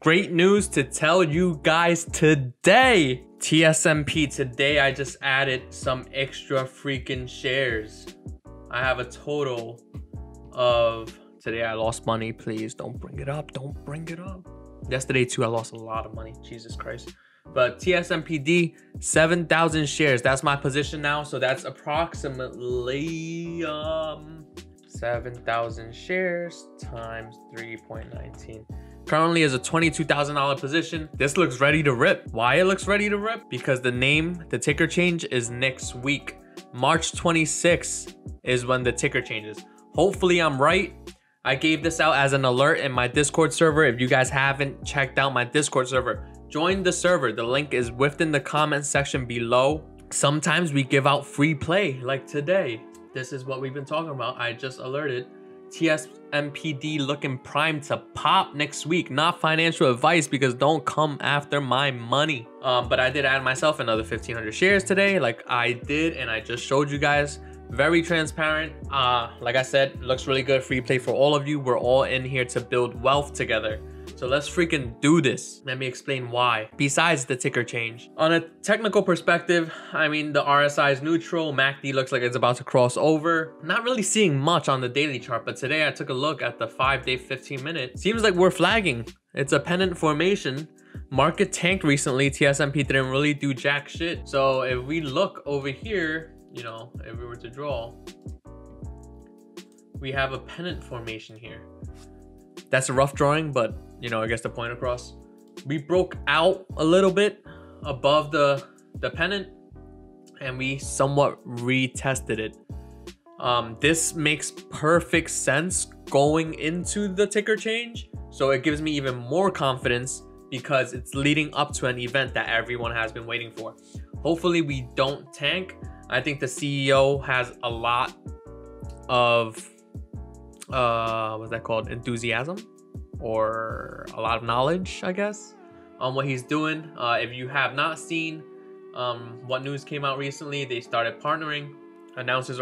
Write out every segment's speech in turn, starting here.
Great news to tell you guys today. TSNP, today I just added some extra freaking shares. I have a total of, today I lost money. Please don't bring it up. Don't bring it up. Yesterday too, I lost a lot of money. Jesus Christ. But TSNPD, 7,000 shares. That's my position now. So that's approximately 7,000 shares times 3.19. Currently is a $22,000 position. This looks ready to rip. Why it looks ready to rip? Because the name, the ticker change is next week. March 26th is when the ticker changes. Hopefully I'm right. I gave this out as an alert in my Discord server. If you guys haven't checked out my Discord server, join the server. The link is within the comment section below. Sometimes we give out free play like today. This is what we've been talking about. I just alerted. TSNPD looking primed to pop next week. Not financial advice, because don't come after my money. But I did add myself another 1,500 shares today, like I did, and I just showed you guys. Very transparent. Like I said, looks really good. Free play for all of you. We're all in here to build wealth together. So let's freaking do this. Let me explain why. Besides the ticker change, on a technical perspective, I mean, the RSI is neutral. MACD looks like it's about to cross over. Not really seeing much on the daily chart, but today I took a look at the 5-day 15-minute. Seems like we're flagging. It's a pennant formation. Market tanked recently. TSNP didn't really do jack shit. So if we look over here, you know, if we were to draw, we have a pennant formation here. That's a rough drawing, but you know, I guess the point across. We broke out a little bit above the pennant and we somewhat retested it. This makes perfect sense going into the ticker change. So it gives me even more confidence because it's leading up to an event that everyone has been waiting for. Hopefully we don't tank. I think the CEO has a lot of, what's that called? Enthusiasm, or a lot of knowledge, I guess, on what he's doing. If you have not seen what news came out recently, they started partnering, announces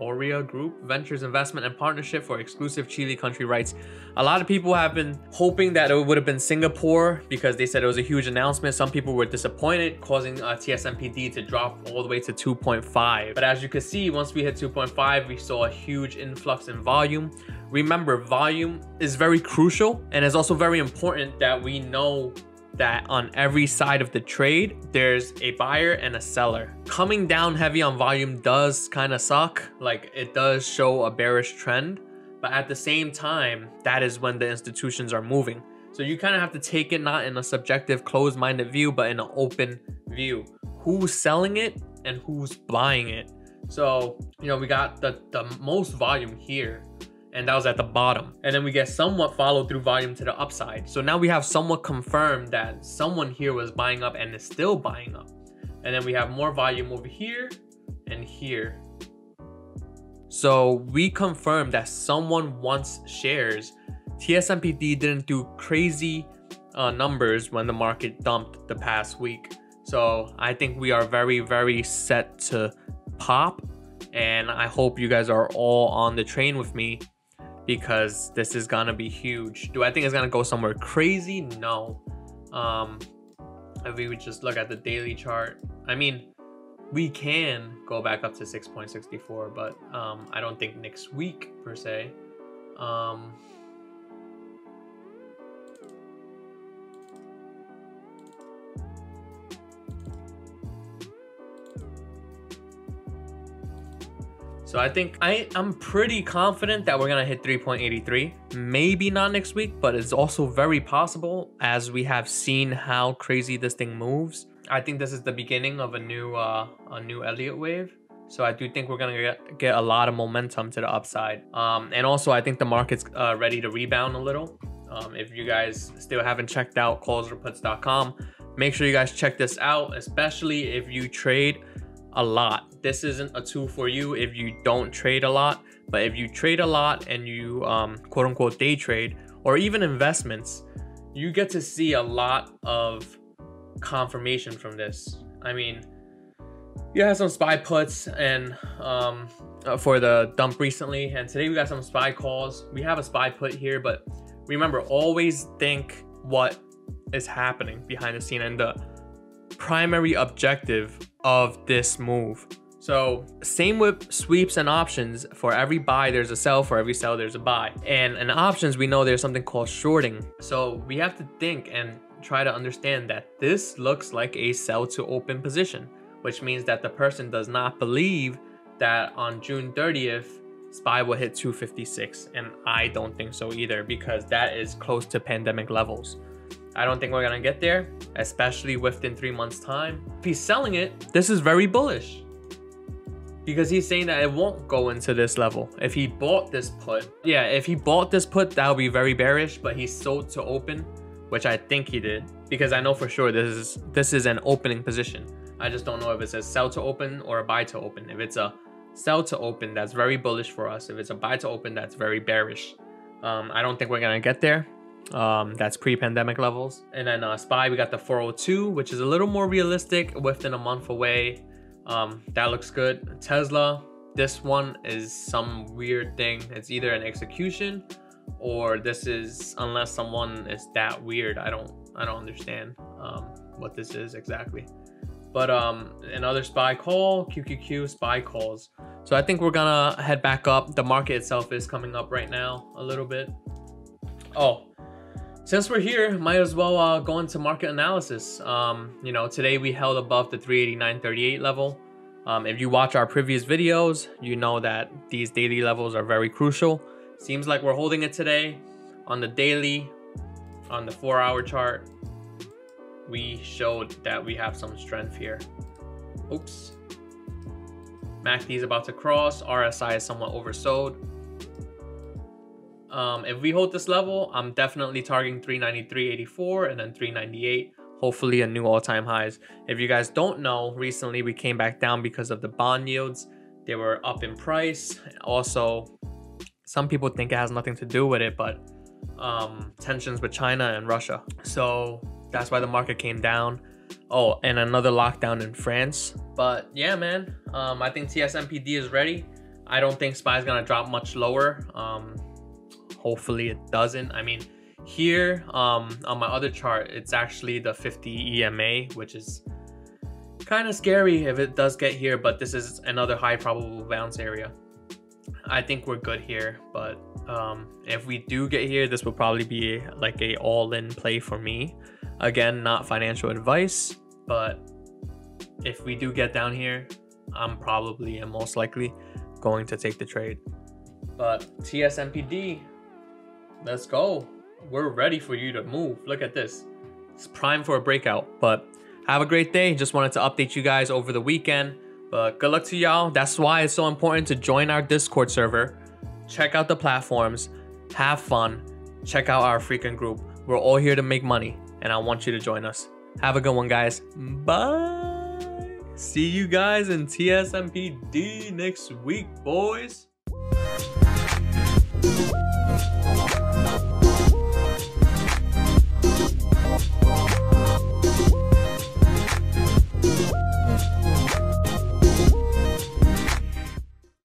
Aurea Group Ventures investment and partnership for exclusive Chile country rights. A lot of people have been hoping that it would have been Singapore because they said it was a huge announcement. Some people were disappointed, causing TSNPD to drop all the way to 2.5. But as you can see, once we hit 2.5, we saw a huge influx in volume. Remember, volume is very crucial, and it's also very important that we know that on every side of the trade, there's a buyer and a seller. Coming down heavy on volume does kind of suck. Like, it does show a bearish trend, but at the same time, that is when the institutions are moving. So you kind of have to take it not in a subjective, closed-minded view, but in an open view. Who's selling it and who's buying it? So, you know, we got the most volume here, and that was at the bottom. And then we get somewhat follow through volume to the upside. So now we have somewhat confirmed that someone here was buying up and is still buying up. And then we have more volume over here and here. So we confirmed that someone wants shares. TSNPD didn't do crazy numbers when the market dumped the past week. So I think we are very, very set to pop. And I hope you guys are all on the train with me, because this is gonna be huge. Do I think it's gonna go somewhere crazy? No. If we would just look at the daily chart, I mean, we can go back up to 6.64, but I don't think next week per se. So I think I'm pretty confident that we're gonna hit 3.83. Maybe not next week, but it's also very possible as we have seen how crazy this thing moves. I think this is the beginning of a new Elliott wave. So I do think we're gonna get a lot of momentum to the upside. And also I think the market's ready to rebound a little. If you guys still haven't checked out callsorputs.com, make sure you guys check this out, especially if you trade a lot. This isn't a tool for you if you don't trade a lot, but if you trade a lot and you quote unquote day trade, or even investments, you get to see a lot of confirmation from this. I mean, you have some SPY puts and for the dump recently, and today we got some SPY calls. We have a SPY put here, but remember, always think what is happening behind the scene and the primary objective of this move. So same with sweeps and options. For every buy there's a sell, for every sell there's a buy. And in options we know there's something called shorting. So we have to think and try to understand that this looks like a sell to open position, which means that the person does not believe that on June 30th SPY will hit 256, and I don't think so either, because that is close to pandemic levels. I don't think we're gonna get there, especially within 3 months time. If he's selling it, this is very bullish, because he's saying that it won't go into this level. If he bought this put, yeah, if he bought this put, that would be very bearish, but he sold to open, which I think he did, because I know for sure this is an opening position. I just don't know if it says sell to open or a buy to open. If it's a sell to open, that's very bullish for us. If it's a buy to open, that's very bearish. I don't think we're gonna get there. That's pre-pandemic levels. And then SPY, we got the 402, which is a little more realistic, within a month away. That looks good. Tesla, this one is some weird thing. It's either an execution or this is, unless someone is that weird, I don't understand what this is exactly. But another SPY call, QQQ SPY calls. So I think we're gonna head back up. The market itself is coming up right now a little bit. Oh, since we're here, might as well go into market analysis. You know, today we held above the 389.38 level. If you watch our previous videos, you know that these daily levels are very crucial. Seems like we're holding it today. On the daily, on the 4-hour chart, we showed that we have some strength here. Oops. MACD is about to cross. RSI is somewhat oversold. If we hold this level, I'm definitely targeting 393.84 and then 398. Hopefully a new all-time highs. If you guys don't know, recently we came back down because of the bond yields. They were up in price. Also, some people think it has nothing to do with it, but tensions with China and Russia. So that's why the market came down. Oh, and another lockdown in France. But yeah, man, I think TSNPD is ready. I don't think SPY is gonna drop much lower. Hopefully it doesn't. I mean, here on my other chart, it's actually the 50 EMA, which is kind of scary if it does get here, but this is another high probable bounce area. I think we're good here, but if we do get here, this will probably be like a all-in play for me. Again, not financial advice, but if we do get down here, I'm probably and most likely going to take the trade. But TSNPD, let's go. We're ready for you to move. Look at this. It's prime for a breakout. But have a great day. Just wanted to update you guys over the weekend. But good luck to y'all. That's why it's so important to join our Discord server. Check out the platforms. Have fun. Check out our freaking group. We're all here to make money, and I want you to join us. Have a good one, guys. Bye. See you guys in TSNPD next week, boys.